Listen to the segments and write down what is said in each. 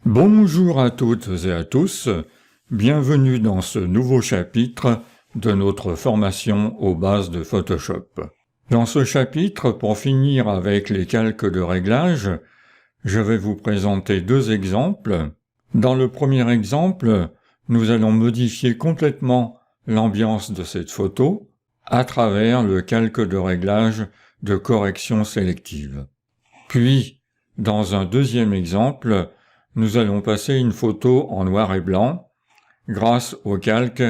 Bonjour à toutes et à tous, bienvenue dans ce nouveau chapitre de notre formation aux bases de Photoshop. Dans ce chapitre, pour finir avec les calques de réglage, je vais vous présenter deux exemples. Dans le premier exemple, nous allons modifier complètement l'ambiance de cette photo à travers le calque de réglage de correction sélective. Puis, dans un deuxième exemple, nous allons passer une photo en noir et blanc grâce au calque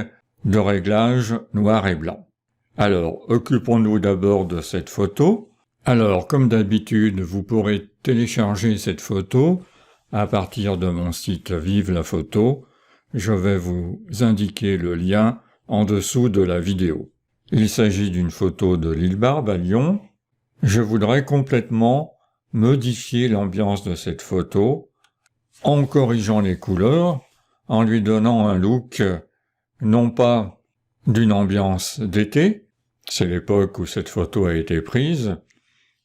de réglage noir et blanc. Alors, occupons-nous d'abord de cette photo. Alors, comme d'habitude, vous pourrez télécharger cette photo à partir de mon site Vive la photo. Je vais vous indiquer le lien en dessous de la vidéo. Il s'agit d'une photo de l'île Barbe à Lyon. Je voudrais complètement modifier l'ambiance de cette photo en corrigeant les couleurs, en lui donnant un look non pas d'une ambiance d'été, c'est l'époque où cette photo a été prise,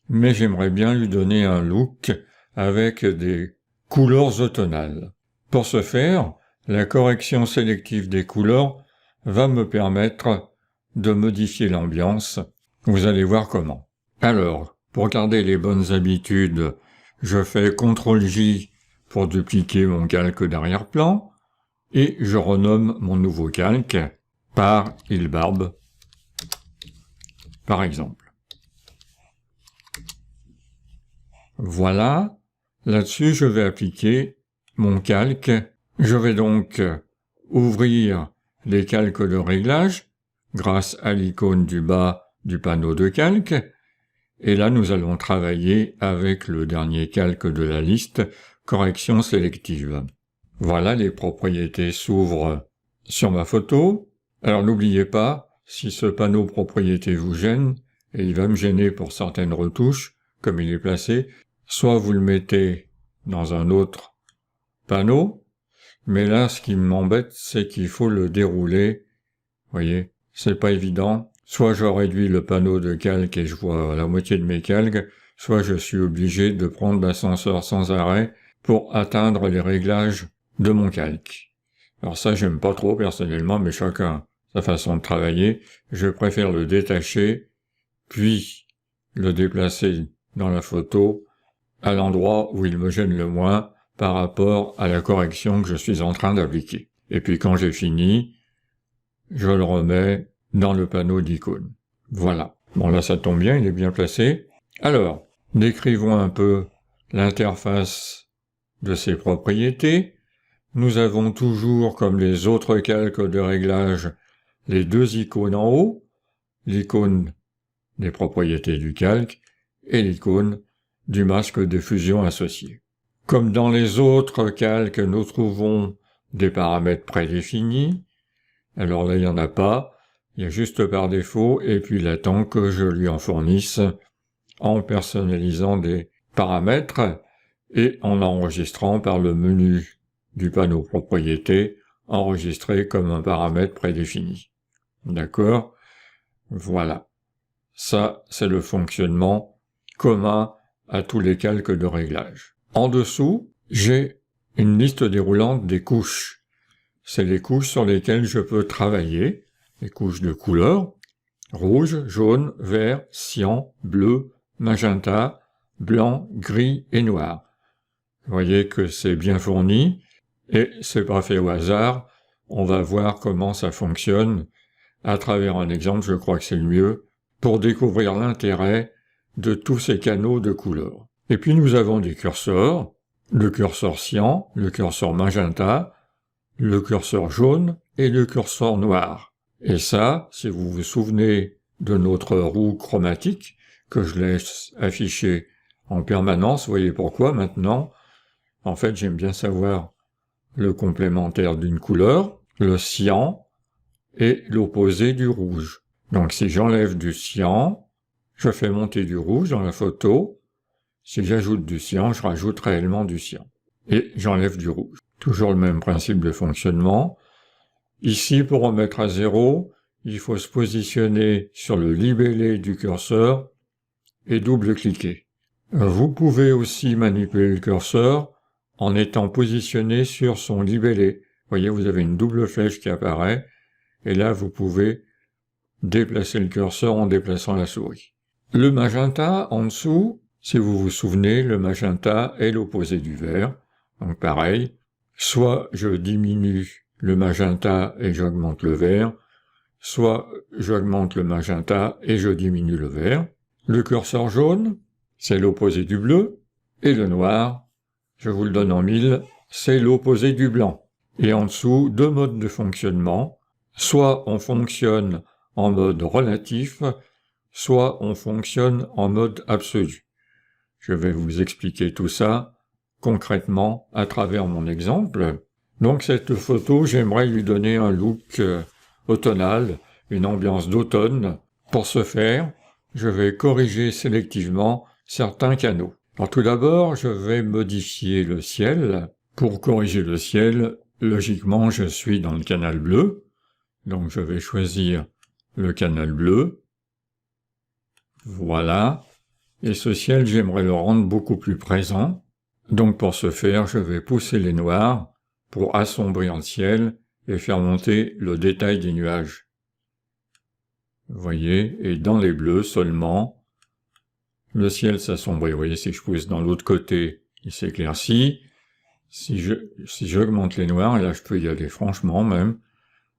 mais j'aimerais bien lui donner un look avec des couleurs automnales. Pour ce faire, la correction sélective des couleurs va me permettre de modifier l'ambiance. Vous allez voir comment. Alors, pour garder les bonnes habitudes, je fais CTRL-J pour dupliquer mon calque d'arrière-plan, et je renomme mon nouveau calque par île Barbe, par exemple. Voilà, là-dessus je vais appliquer mon calque. Je vais donc ouvrir les calques de réglage grâce à l'icône du bas du panneau de calque, et là nous allons travailler avec le dernier calque de la liste, correction sélective. Voilà, les propriétés s'ouvrent sur ma photo. Alors n'oubliez pas, si ce panneau propriétés vous gêne, et il va me gêner pour certaines retouches, comme il est placé, soit vous le mettez dans un autre panneau, mais là ce qui m'embête, c'est qu'il faut le dérouler. Vous voyez, c'est pas évident. Soit je réduis le panneau de calque et je vois la moitié de mes calques, soit je suis obligé de prendre l'ascenseur sans arrêt pour atteindre les réglages de mon calque. Alors ça, j'aime pas trop personnellement, mais chacun sa façon de travailler. Je préfère le détacher, puis le déplacer dans la photo à l'endroit où il me gêne le moins par rapport à la correction que je suis en train d'appliquer. Et puis quand j'ai fini, je le remets dans le panneau d'icônes. Voilà. Bon là, ça tombe bien, il est bien placé. Alors, décrivons un peu l'interface de ses propriétés. Nous avons toujours, comme les autres calques de réglage, les deux icônes en haut, l'icône des propriétés du calque et l'icône du masque de fusion associé. Comme dans les autres calques, nous trouvons des paramètres prédéfinis. Alors là, il n'y en a pas, il y a juste par défaut, et puis il attend que je lui en fournisse en personnalisant des paramètres et en enregistrant par le menu du panneau propriétés, enregistré comme un paramètre prédéfini. D'accord? Voilà. Ça, c'est le fonctionnement commun à tous les calques de réglage. En dessous, j'ai une liste déroulante des couches. C'est les couches sur lesquelles je peux travailler, les couches de couleurs, rouge, jaune, vert, cyan, bleu, magenta, blanc, gris et noir. Vous voyez que c'est bien fourni, et c'est pas fait au hasard. On va voir comment ça fonctionne à travers un exemple, je crois que c'est le mieux, pour découvrir l'intérêt de tous ces canaux de couleurs. Et puis nous avons des curseurs, le curseur cyan, le curseur magenta, le curseur jaune et le curseur noir. Et ça, si vous vous souvenez de notre roue chromatique, que je laisse afficher en permanence, vous voyez pourquoi maintenant. En fait, j'aime bien savoir le complémentaire d'une couleur, le cyan et l'opposé du rouge. Donc si j'enlève du cyan, je fais monter du rouge dans la photo. Si j'ajoute du cyan, je rajoute réellement du cyan. Et j'enlève du rouge. Toujours le même principe de fonctionnement. Ici, pour remettre à 0, il faut se positionner sur le libellé du curseur et double-cliquer. Vous pouvez aussi manipuler le curseur en étant positionné sur son libellé. Vous voyez, vous avez une double flèche qui apparaît, et là vous pouvez déplacer le curseur en déplaçant la souris. Le magenta, en dessous, si vous vous souvenez, le magenta est l'opposé du vert. Donc pareil, soit je diminue le magenta et j'augmente le vert, soit j'augmente le magenta et je diminue le vert. Le curseur jaune, c'est l'opposé du bleu, et le noir, je vous le donne en 1000, c'est l'opposé du blanc. Et en dessous, deux modes de fonctionnement, soit on fonctionne en mode relatif, soit on fonctionne en mode absolu. Je vais vous expliquer tout ça concrètement à travers mon exemple. Donc cette photo, j'aimerais lui donner un look automnal, une ambiance d'automne. Pour ce faire, je vais corriger sélectivement certains canaux. Alors tout d'abord, je vais modifier le ciel. Pour corriger le ciel, logiquement, je suis dans le canal bleu. Donc je vais choisir le canal bleu. Voilà. Et ce ciel, j'aimerais le rendre beaucoup plus présent. Donc pour ce faire, je vais pousser les noirs pour assombrir le ciel et faire monter le détail des nuages. Vous voyez, et dans les bleus seulement, le ciel s'assombrit. Vous voyez, si je pousse dans l'autre côté, il s'éclaircit. Si j'augmente les noirs, et là je peux y aller franchement même,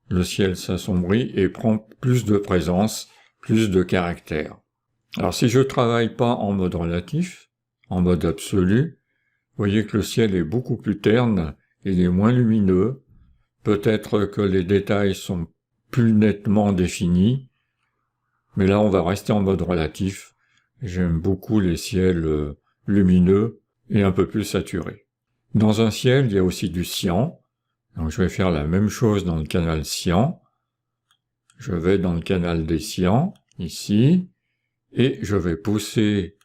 le ciel s'assombrit et prend plus de présence, plus de caractère. Alors si je travaille pas en mode relatif, en mode absolu, vous voyez que le ciel est beaucoup plus terne, il est moins lumineux, peut-être que les détails sont plus nettement définis, mais là on va rester en mode relatif. J'aime beaucoup les ciels lumineux et un peu plus saturés. Dans un ciel, il y a aussi du cyan, donc je vais faire la même chose dans le canal cyan. Je vais dans le canal des cyans, ici, et je vais pousser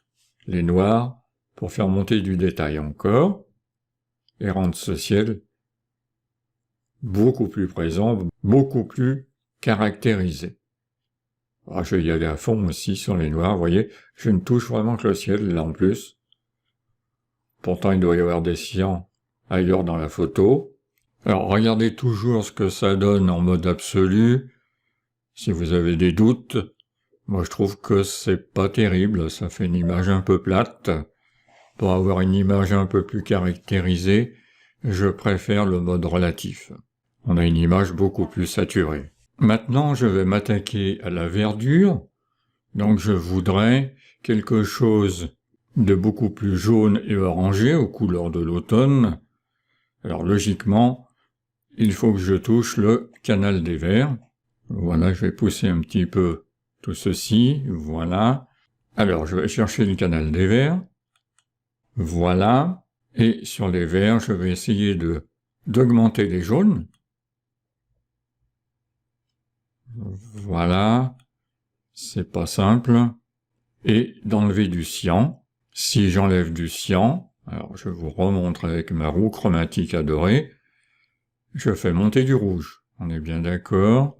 les noirs pour faire monter du détail encore, et rendre ce ciel beaucoup plus présent, beaucoup plus caractérisé. Alors, je vais y aller à fond aussi sur les noirs, vous voyez, je ne touche vraiment que le ciel, là en plus. Pourtant, il doit y avoir des cyans ailleurs dans la photo. Alors, regardez toujours ce que ça donne en mode absolu. Si vous avez des doutes, moi je trouve que c'est pas terrible, ça fait une image un peu plate. Pour avoir une image un peu plus caractérisée, je préfère le mode relatif. On a une image beaucoup plus saturée. Maintenant, je vais m'attaquer à la verdure. Donc je voudrais quelque chose de beaucoup plus jaune et orangé aux couleurs de l'automne. Alors logiquement, il faut que je touche le canal des verts. Voilà, je vais pousser un petit peu tout ceci, voilà. Alors, je vais chercher le canal des verts. Voilà. Et sur les verts, je vais essayer d'augmenter les jaunes. Voilà. C'est pas simple. Et d'enlever du cyan. Si j'enlève du cyan, alors je vous remontre avec ma roue chromatique adorée, je fais monter du rouge. On est bien d'accord?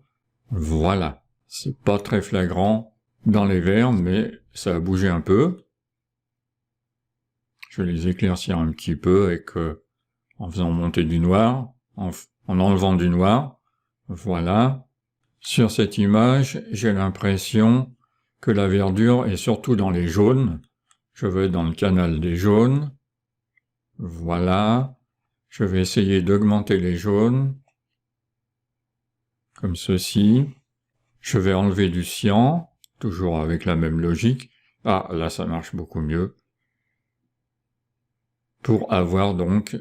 Voilà. C'est pas très flagrant dans les verts, mais ça a bougé un peu. Je vais les éclaircir un petit peu avec, en faisant monter du noir, en enlevant du noir. Voilà. Sur cette image, j'ai l'impression que la verdure est surtout dans les jaunes. Je vais dans le canal des jaunes. Voilà. Je vais essayer d'augmenter les jaunes. Comme ceci. Je vais enlever du cyan, toujours avec la même logique. Ah, là ça marche beaucoup mieux. Pour avoir donc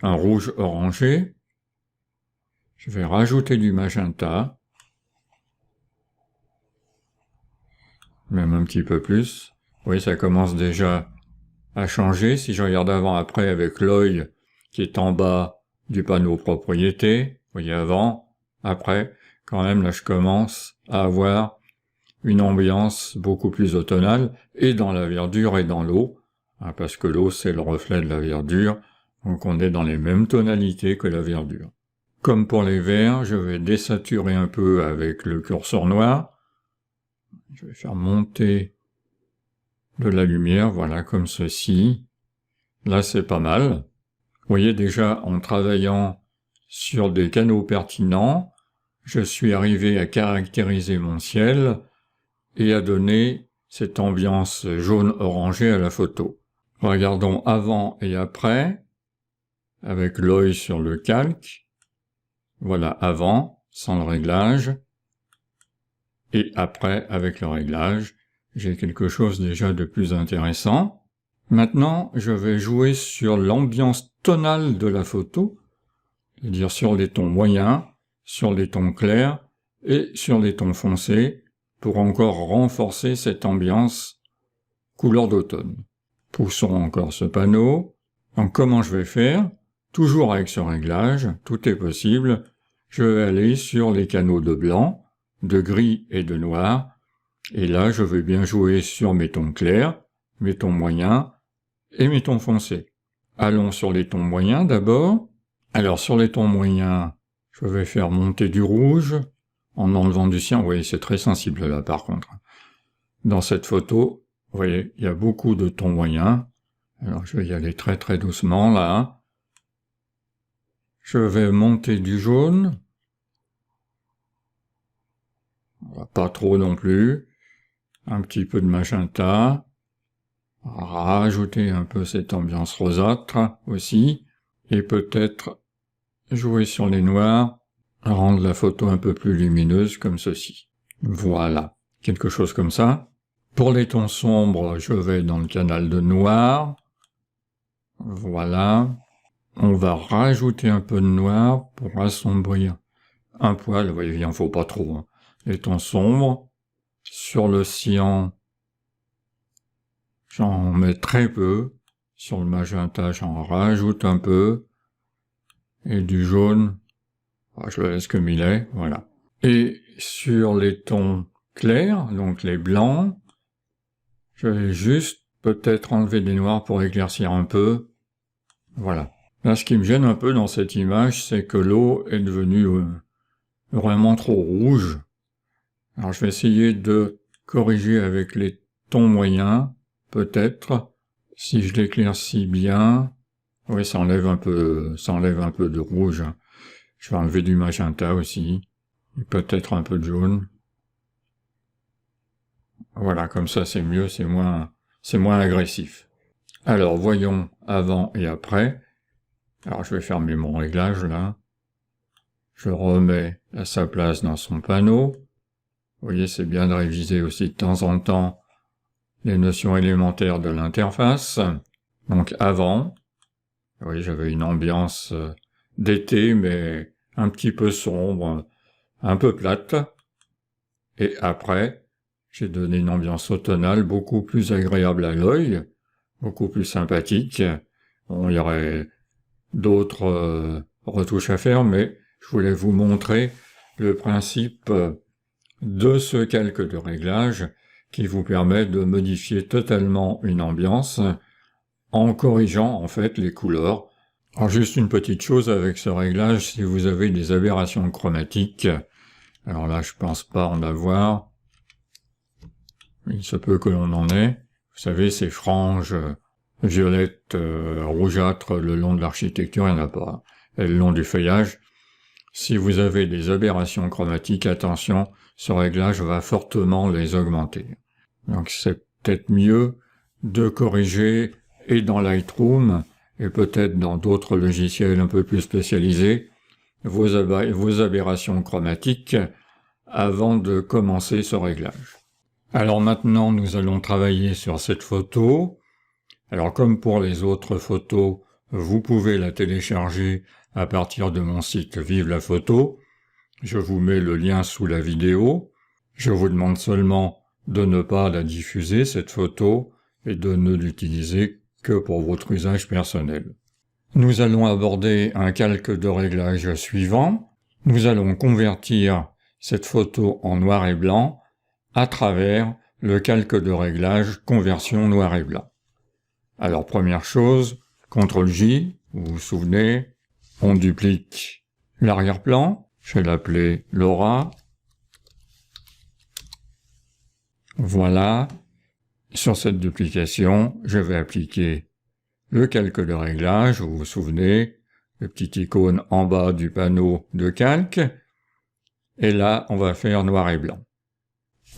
un rouge orangé. Je vais rajouter du magenta. Même un petit peu plus. Vous voyez, ça commence déjà à changer. Si je regarde avant-après avec l'œil qui est en bas du panneau propriété, vous voyez avant, après, quand même là je commence à avoir une ambiance beaucoup plus automnale, et dans la verdure et dans l'eau, parce que l'eau c'est le reflet de la verdure, donc on est dans les mêmes tonalités que la verdure. Comme pour les verts, je vais désaturer un peu avec le curseur noir. Je vais faire monter de la lumière, voilà, comme ceci. Là, c'est pas mal. Vous voyez déjà, en travaillant sur des canaux pertinents, je suis arrivé à caractériser mon ciel et à donner cette ambiance jaune-orangé à la photo. Regardons avant et après, avec l'œil sur le calque. Voilà, avant, sans le réglage, et après, avec le réglage. J'ai quelque chose déjà de plus intéressant. Maintenant, je vais jouer sur l'ambiance tonale de la photo, c'est-à-dire sur les tons moyens, sur les tons clairs et sur les tons foncés, pour encore renforcer cette ambiance couleur d'automne. Poussons encore ce panneau. Donc comment je vais faire? Toujours avec ce réglage, tout est possible. Je vais aller sur les canaux de blanc, de gris et de noir, et là je vais bien jouer sur mes tons clairs, mes tons moyens et mes tons foncés. Allons sur les tons moyens d'abord. Alors sur les tons moyens, je vais faire monter du rouge en enlevant du cyan. Vous voyez, c'est très sensible là par contre. Dans cette photo, vous voyez, il y a beaucoup de tons moyens. Alors je vais y aller très très doucement là. Je vais monter du jaune. Pas trop non plus. Un petit peu de magenta. Rajouter un peu cette ambiance rosâtre aussi. Et peut-être jouer sur les noirs, rendre la photo un peu plus lumineuse comme ceci. Voilà, quelque chose comme ça. Pour les tons sombres, je vais dans le canal de noir. Voilà. On va rajouter un peu de noir pour assombrir un poil. Vous voyez, il n'en faut pas trop. Hein. Les tons sombres. Sur le cyan, j'en mets très peu. Sur le magenta, j'en rajoute un peu. Et du jaune, je le laisse comme il est, voilà. Et sur les tons clairs, donc les blancs, je vais juste peut-être enlever des noirs pour éclaircir un peu. Voilà. Là, ce qui me gêne un peu dans cette image, c'est que l'eau est devenue vraiment trop rouge. Alors je vais essayer de corriger avec les tons moyens, peut-être. Si je l'éclaircis bien, oui, ça enlève un peu de rouge. Je vais enlever du magenta aussi, et peut-être un peu de jaune. Voilà, comme ça c'est mieux, c'est moins agressif. Alors voyons avant et après. Alors je vais fermer mon réglage là. Je remets à sa place dans son panneau. Vous voyez, c'est bien de réviser aussi de temps en temps les notions élémentaires de l'interface. Donc avant, vous voyez, j'avais une ambiance d'été, mais un petit peu sombre, un peu plate. Et après, j'ai donné une ambiance automnale beaucoup plus agréable à l'œil, beaucoup plus sympathique. Bon, il y aurait d'autres retouches à faire, mais je voulais vous montrer le principe de ce calque de réglage qui vous permet de modifier totalement une ambiance en corrigeant en fait les couleurs. Alors juste une petite chose avec ce réglage, si vous avez des aberrations chromatiques, alors là je pense pas en avoir, il se peut que l'on en ait, vous savez ces franges violettes rougeâtres le long de l'architecture, il n'y en a pas, et le long du feuillage. Si vous avez des aberrations chromatiques, attention, ce réglage va fortement les augmenter. Donc c'est peut-être mieux de corriger et dans Lightroom et peut-être dans d'autres logiciels un peu plus spécialisés vos aberrations chromatiques avant de commencer ce réglage. Alors maintenant nous allons travailler sur cette photo. Alors comme pour les autres photos, vous pouvez la télécharger à partir de mon site Vive la photo. Je vous mets le lien sous la vidéo. Je vous demande seulement de ne pas la diffuser, cette photo, et de ne l'utiliser que pour votre usage personnel. Nous allons aborder un calque de réglage suivant. Nous allons convertir cette photo en noir et blanc à travers le calque de réglage conversion noir et blanc. Alors première chose, CTRL-J, vous vous souvenez, on duplique l'arrière-plan, je vais l'appeler Laura. Voilà, sur cette duplication, je vais appliquer le calque de réglage, vous vous souvenez, le petit icône en bas du panneau de calque, et là on va faire noir et blanc.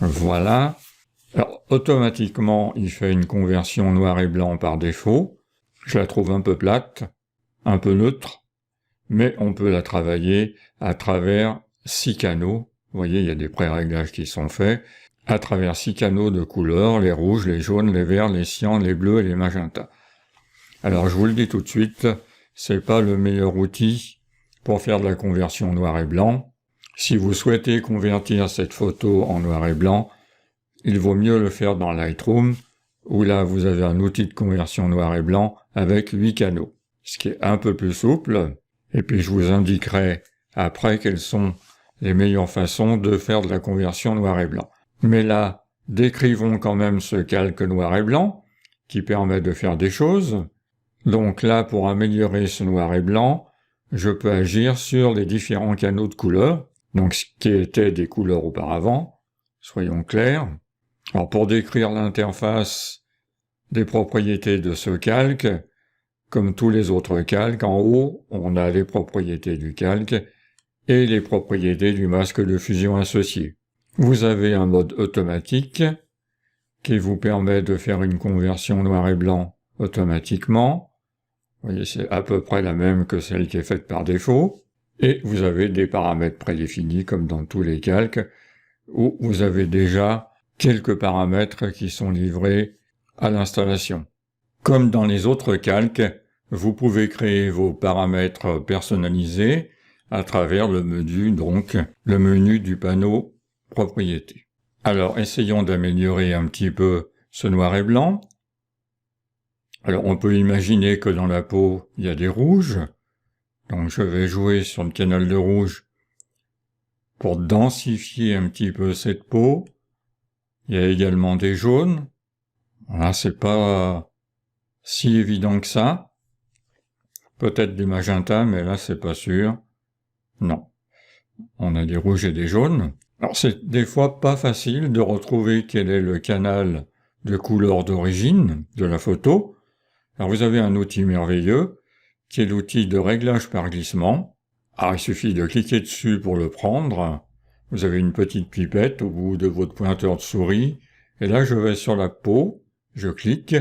Voilà. Alors automatiquement il fait une conversion noir et blanc par défaut. Je la trouve un peu plate, un peu neutre, mais on peut la travailler à travers 6 canaux. Vous voyez, il y a des pré-réglages qui sont faits à travers 6 canaux de couleurs, les rouges, les jaunes, les verts, les cyans, les bleus et les magentas. Alors je vous le dis tout de suite, c'est pas le meilleur outil pour faire de la conversion noir et blanc. Si vous souhaitez convertir cette photo en noir et blanc, il vaut mieux le faire dans Lightroom, où là vous avez un outil de conversion noir et blanc avec 8 canaux, ce qui est un peu plus souple, et puis je vous indiquerai après quelles sont les meilleures façons de faire de la conversion noir et blanc. Mais là, décrivons quand même ce calque noir et blanc, qui permet de faire des choses. Donc là, pour améliorer ce noir et blanc, je peux agir sur les différents canaux de couleurs, donc ce qui était des couleurs auparavant, soyons clairs. Alors pour décrire l'interface des propriétés de ce calque, comme tous les autres calques, en haut, on a les propriétés du calque et les propriétés du masque de fusion associé. Vous avez un mode automatique qui vous permet de faire une conversion noir et blanc automatiquement. Vous voyez, c'est à peu près la même que celle qui est faite par défaut. Et vous avez des paramètres prédéfinis comme dans tous les calques où vous avez déjà quelques paramètres qui sont livrés à l'installation. Comme dans les autres calques, vous pouvez créer vos paramètres personnalisés à travers le menu, donc le menu du panneau propriétés. Alors essayons d'améliorer un petit peu ce noir et blanc. Alors on peut imaginer que dans la peau il y a des rouges, donc je vais jouer sur le canal de rouge pour densifier un petit peu cette peau. Il y a également des jaunes. Voilà, c'est pas si évident que ça. Peut-être des magentas, mais là c'est pas sûr. Non. On a des rouges et des jaunes. Alors c'est des fois pas facile de retrouver quel est le canal de couleur d'origine de la photo. Alors vous avez un outil merveilleux qui est l'outil de réglage par glissement. Alors il suffit de cliquer dessus pour le prendre. Vous avez une petite pipette au bout de votre pointeur de souris. Et là je vais sur la peau, je clique,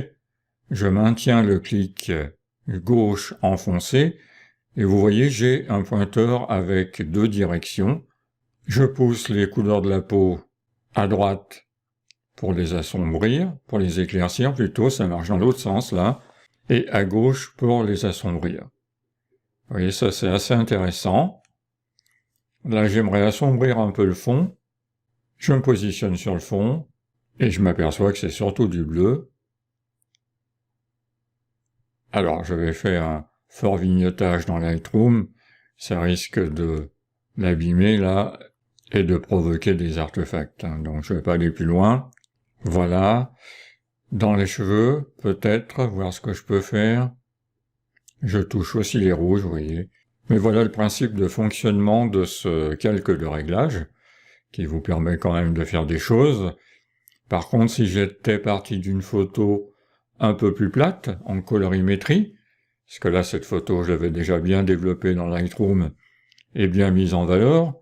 je maintiens le clic gauche enfoncé. Et vous voyez, j'ai un pointeur avec 2 directions. Je pousse les couleurs de la peau à droite pour les assombrir, pour les éclaircir plutôt, ça marche dans l'autre sens là, et à gauche pour les assombrir. Vous voyez, ça c'est assez intéressant. Là, j'aimerais assombrir un peu le fond. Je me positionne sur le fond, et je m'aperçois que c'est surtout du bleu. Alors, je vais faire un fort vignettage dans Lightroom, ça risque de l'abîmer là et de provoquer des artefacts, donc je vais pas aller plus loin. Voilà. Dans les cheveux, peut-être, voir ce que je peux faire. Je touche aussi les rouges, vous voyez. Mais voilà le principe de fonctionnement de ce calque de réglage, qui vous permet quand même de faire des choses. Par contre, si j'étais parti d'une photo un peu plus plate, en colorimétrie, parce que là, cette photo, je l'avais déjà bien développée dans Lightroom et bien mise en valeur,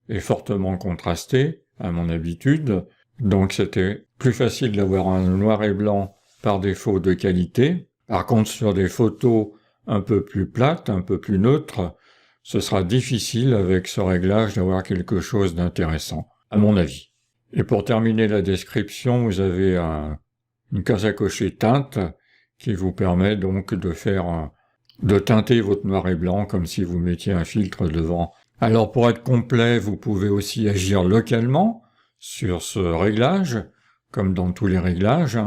et fortement contrastée, à mon habitude, donc c'était plus facile d'avoir un noir et blanc par défaut de qualité. Par contre, sur des photos un peu plus plates, un peu plus neutres, ce sera difficile avec ce réglage d'avoir quelque chose d'intéressant, à mon avis. Et pour terminer la description, vous avez une case à cocher teinte qui vous permet donc de teinter votre noir et blanc comme si vous mettiez un filtre devant. Alors pour être complet, vous pouvez aussi agir localement sur ce réglage, comme dans tous les réglages.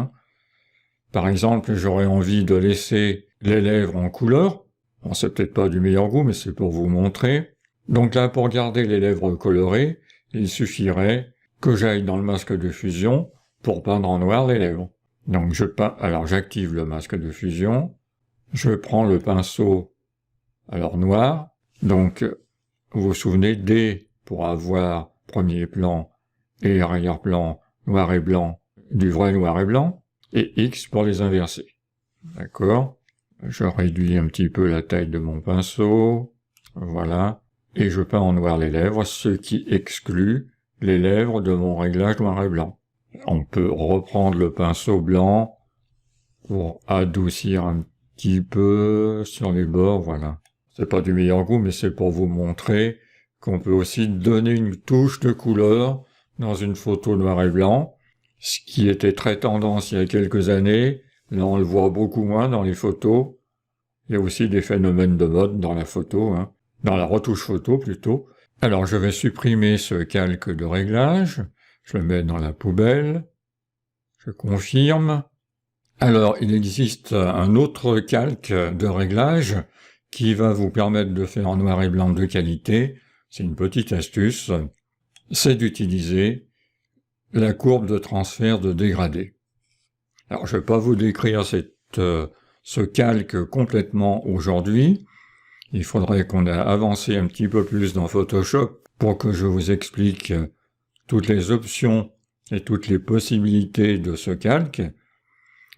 Par exemple, j'aurais envie de laisser les lèvres en couleur. Bon, c'est peut-être pas du meilleur goût, mais c'est pour vous montrer. Donc là, pour garder les lèvres colorées, il suffirait que j'aille dans le masque de fusion pour peindre en noir les lèvres. Donc alors j'active le masque de fusion, je prends le pinceau, alors noir, donc vous vous souvenez, D pour avoir premier plan et arrière-plan noir et blanc, du vrai noir et blanc, et X pour les inverser. D'accord. Je réduis un petit peu la taille de mon pinceau. Voilà. Et je peins en noir les lèvres, ce qui exclut les lèvres de mon réglage noir et blanc. On peut reprendre le pinceau blanc pour adoucir un petit peu sur les bords, voilà. C'est pas du meilleur goût, mais c'est pour vous montrer qu'on peut aussi donner une touche de couleur dans une photo noir et blanc, ce qui était très tendance il y a quelques années. Là, on le voit beaucoup moins dans les photos. Il y a aussi des phénomènes de mode dans la photo, dans la retouche photo plutôt. Alors, je vais supprimer ce calque de réglage. Je le mets dans la poubelle. Je confirme. Alors, il existe un autre calque de réglage qui va vous permettre de faire en noir et blanc de qualité. C'est une petite astuce. C'est d'utiliser la courbe de transfert de dégradé. Alors, je ne vais pas vous décrire ce calque complètement aujourd'hui. Il faudrait qu'on ait avancé un petit peu plus dans Photoshop pour que je vous explique toutes les options et toutes les possibilités de ce calque.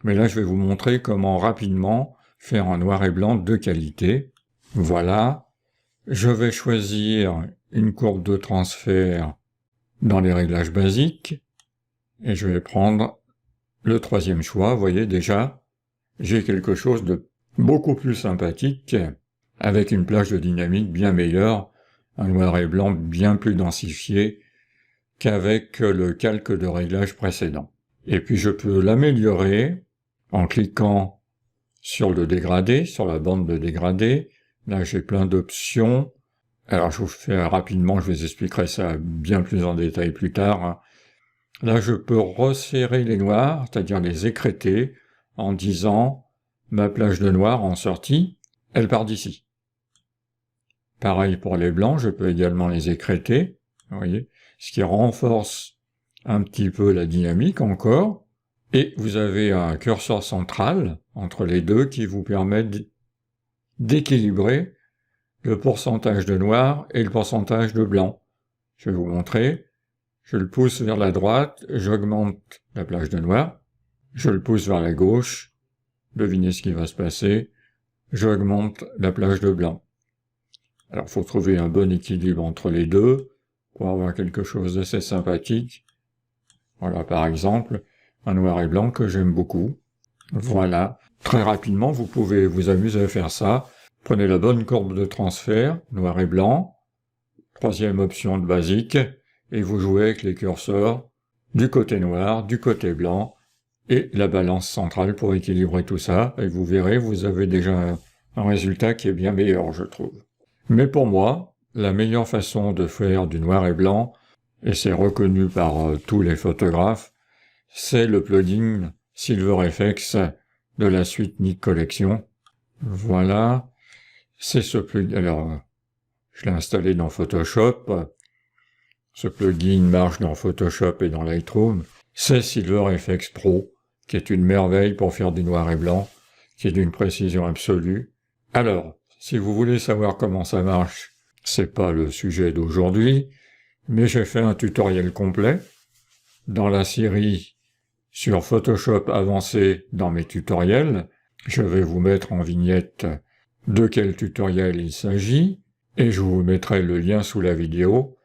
Mais là, je vais vous montrer comment rapidement faire un noir et blanc de qualité. Voilà. Je vais choisir une courbe de transfert dans les réglages basiques. Et je vais prendre le troisième choix. Vous voyez déjà, j'ai quelque chose de beaucoup plus sympathique, avec une plage de dynamique bien meilleure, un noir et blanc bien plus densifié qu'avec le calque de réglage précédent. Et puis je peux l'améliorer en cliquant sur le dégradé, sur la bande de dégradé. Là, j'ai plein d'options. Alors, je vous fais rapidement, je vous expliquerai ça bien plus en détail plus tard. Là, je peux resserrer les noirs, c'est-à-dire les écrêter, en disant ma plage de noir en sortie, elle part d'ici. Pareil pour les blancs, je peux également les écrêter, vous voyez, ce qui renforce un petit peu la dynamique encore. Et vous avez un curseur central entre les deux qui vous permet d'équilibrer le pourcentage de noir et le pourcentage de blanc. Je vais vous montrer. Je le pousse vers la droite, j'augmente la plage de noir. Je le pousse vers la gauche. Devinez ce qui va se passer. J'augmente la plage de blanc. Alors, il faut trouver un bon équilibre entre les deux pour avoir quelque chose d'assez sympathique. Voilà, par exemple, un noir et blanc que j'aime beaucoup. Voilà. Très rapidement, vous pouvez vous amuser à faire ça. Prenez la bonne courbe de transfert, noir et blanc. Troisième option de basique. Et vous jouez avec les curseurs du côté noir, du côté blanc, et la balance centrale pour équilibrer tout ça. Et vous verrez, vous avez déjà un résultat qui est bien meilleur, je trouve. Mais pour moi, la meilleure façon de faire du noir et blanc, et c'est reconnu par tous les photographes, c'est le plugin SilverFX de la suite Nik Collection. Voilà. C'est ce plugin. Alors, je l'ai installé dans Photoshop. Ce plugin marche dans Photoshop et dans Lightroom. C'est SilverFX Pro, qui est une merveille pour faire du noir et blanc, qui est d'une précision absolue. Alors, si vous voulez savoir comment ça marche, c'est pas le sujet d'aujourd'hui, mais j'ai fait un tutoriel complet dans la série sur Photoshop avancé dans mes tutoriels. Je vais vous mettre en vignette de quel tutoriel il s'agit, et je vous mettrai le lien sous la vidéo,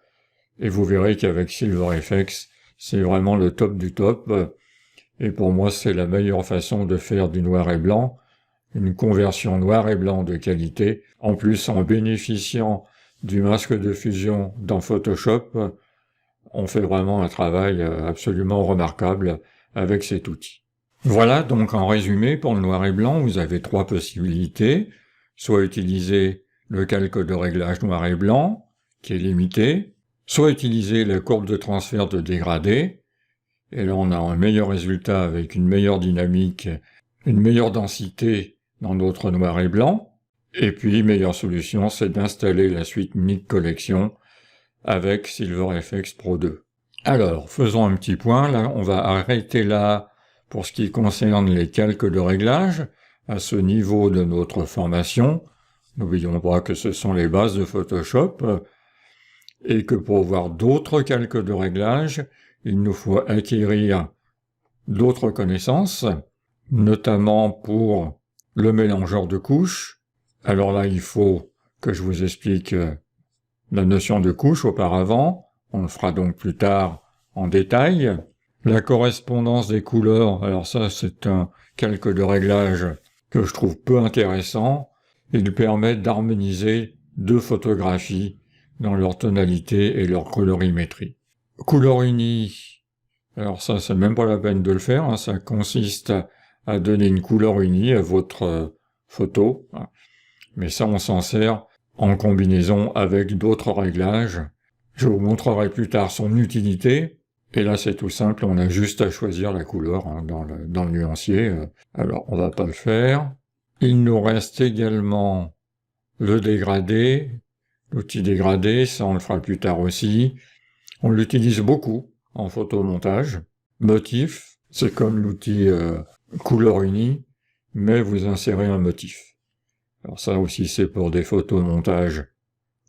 et vous verrez qu'avec SilverFX, c'est vraiment le top du top, et pour moi c'est la meilleure façon de faire du noir et blanc, une conversion noir et blanc de qualité, en plus en bénéficiant du masque de fusion dans Photoshop, on fait vraiment un travail absolument remarquable avec cet outil. Voilà, donc en résumé, pour le noir et blanc, vous avez trois possibilités. Soit utiliser le calque de réglage noir et blanc, qui est limité, soit utiliser la courbe de transfert de dégradé, et là on a un meilleur résultat avec une meilleure dynamique, une meilleure densité dans notre noir et blanc, et puis meilleure solution, c'est d'installer la suite Nik Collection avec SilverFX Pro 2. Alors, faisons un petit point, là on va arrêter là pour ce qui concerne les calques de réglage, à ce niveau de notre formation. N'oublions pas que ce sont les bases de Photoshop, et que pour voir d'autres calques de réglage, il nous faut acquérir d'autres connaissances. notamment pour le mélangeur de couches. Alors là, il faut que je vous explique la notion de couche auparavant. On le fera donc plus tard en détail. La correspondance des couleurs, alors ça c'est un calque de réglage que je trouve peu intéressant. Il permet d'harmoniser deux photographies dans leur tonalité et leur colorimétrie. Couleur unie, alors ça c'est même pas la peine de le faire, hein. Ça consiste à donner une couleur unie à votre photo, hein. Mais ça on s'en sert en combinaison avec d'autres réglages. Je vous montrerai plus tard son utilité. Et là, c'est tout simple, on a juste à choisir la couleur hein, dans le nuancier. Alors, on va pas le faire. Il nous reste également le dégradé, l'outil dégradé, ça on le fera plus tard aussi. On l'utilise beaucoup en photomontage. Motif, c'est comme l'outil couleur unie, mais vous insérez un motif. Alors ça aussi, c'est pour des photomontages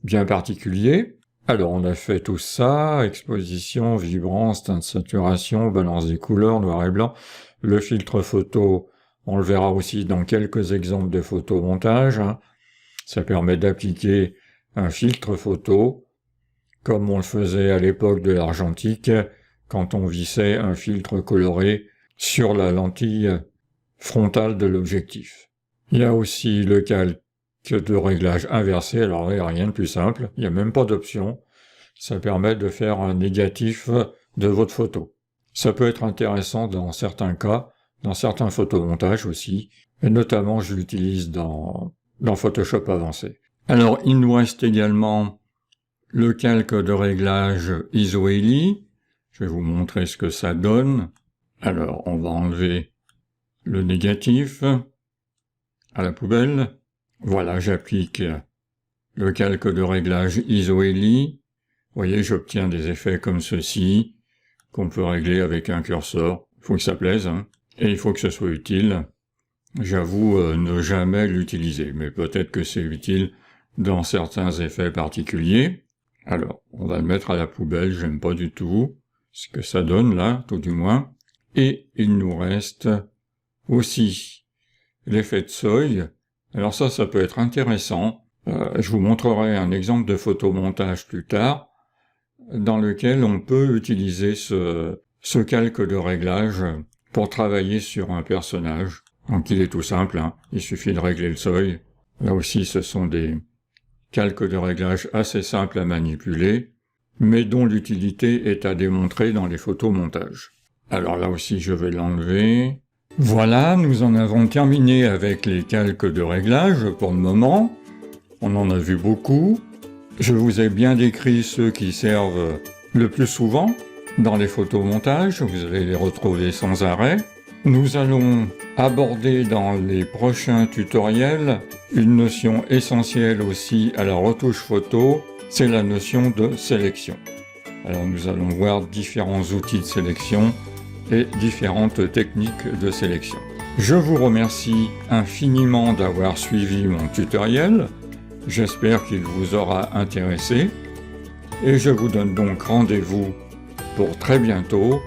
bien particuliers. Alors, on a fait tout ça, exposition, vibrance, teinte de saturation, balance des couleurs, noir et blanc. Le filtre photo, on le verra aussi dans quelques exemples de photomontage, hein. Ça permet d'appliquer un filtre photo, comme on le faisait à l'époque de l'argentique, quand on vissait un filtre coloré sur la lentille frontale de l'objectif. Il y a aussi le calque de réglage inversé, alors il n'y a rien de plus simple, il n'y a même pas d'option, ça permet de faire un négatif de votre photo. Ça peut être intéressant dans certains cas, dans certains photomontages aussi, et notamment je l'utilise dans Photoshop avancé. Alors il nous reste également le calque de réglage Isoeli, je vais vous montrer ce que ça donne. Alors on va enlever le négatif à la poubelle. Voilà, j'applique le calque de réglage Isoeli. Vous voyez, j'obtiens des effets comme ceci, qu'on peut régler avec un curseur. Il faut que ça plaise, hein. Et il faut que ce soit utile. J'avoue ne jamais l'utiliser, mais peut-être que c'est utile dans certains effets particuliers. Alors, on va le mettre à la poubelle, j'aime pas du tout ce que ça donne là, tout du moins. Et il nous reste aussi l'effet de seuil. Alors ça peut être intéressant. Je vous montrerai un exemple de photomontage plus tard, dans lequel on peut utiliser ce calque de réglage pour travailler sur un personnage. Donc il est tout simple, hein. Il suffit de régler le seuil. Là aussi ce sont des calques de réglage assez simples à manipuler, mais dont l'utilité est à démontrer dans les photomontages. Alors là aussi je vais l'enlever. Voilà, nous en avons terminé avec les calques de réglage pour le moment. On en a vu beaucoup. Je vous ai bien décrit ceux qui servent le plus souvent dans les photomontages. Vous allez les retrouver sans arrêt. Nous allons aborder dans les prochains tutoriels une notion essentielle aussi à la retouche photo, c'est la notion de sélection. Alors nous allons voir différents outils de sélection et différentes techniques de sélection. Je vous remercie infiniment d'avoir suivi mon tutoriel. J'espère qu'il vous aura intéressé. Et je vous donne donc rendez-vous pour très bientôt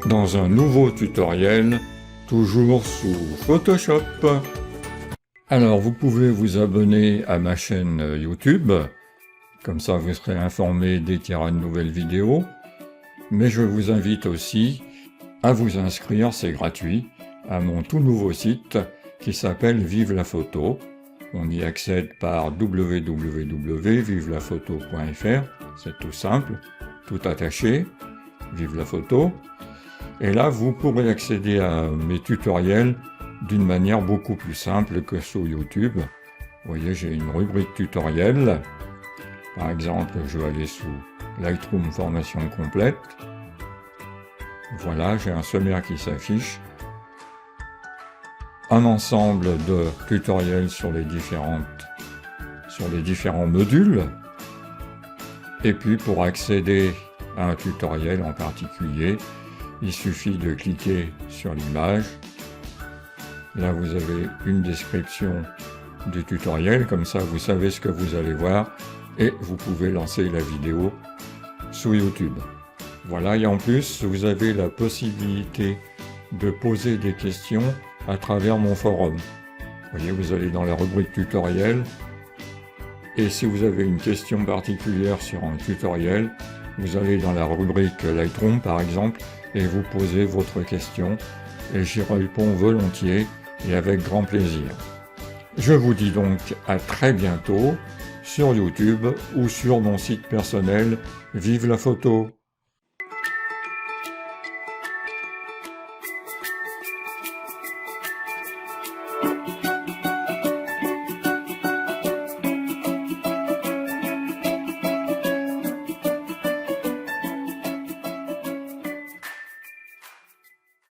dans un nouveau tutoriel, toujours sous Photoshop. Alors vous pouvez vous abonner à ma chaîne YouTube, comme ça vous serez informé dès qu'il y aura une nouvelle vidéo. Mais je vous invite aussi à vous inscrire, c'est gratuit, à mon tout nouveau site qui s'appelle Vive la photo. On y accède par www.vivelaphoto.fr, c'est tout simple, tout attaché, Vive la photo. Et là, vous pourrez accéder à mes tutoriels d'une manière beaucoup plus simple que sur YouTube. Vous voyez, j'ai une rubrique tutoriel. Par exemple, je vais aller sous Lightroom formation complète. Voilà, j'ai un sommaire qui s'affiche. Un ensemble de tutoriels sur les différents modules. Et puis pour accéder à un tutoriel en particulier, il suffit de cliquer sur l'image. Là vous avez une description du tutoriel, comme ça vous savez ce que vous allez voir et vous pouvez lancer la vidéo sur YouTube. Voilà, et en plus vous avez la possibilité de poser des questions à travers mon forum. Vous voyez, vous allez dans la rubrique tutoriel, et si vous avez une question particulière sur un tutoriel, vous allez dans la rubrique Lightroom par exemple, et vous posez votre question, et j'y réponds volontiers et avec grand plaisir. Je vous dis donc à très bientôt sur YouTube ou sur mon site personnel Vive la photo.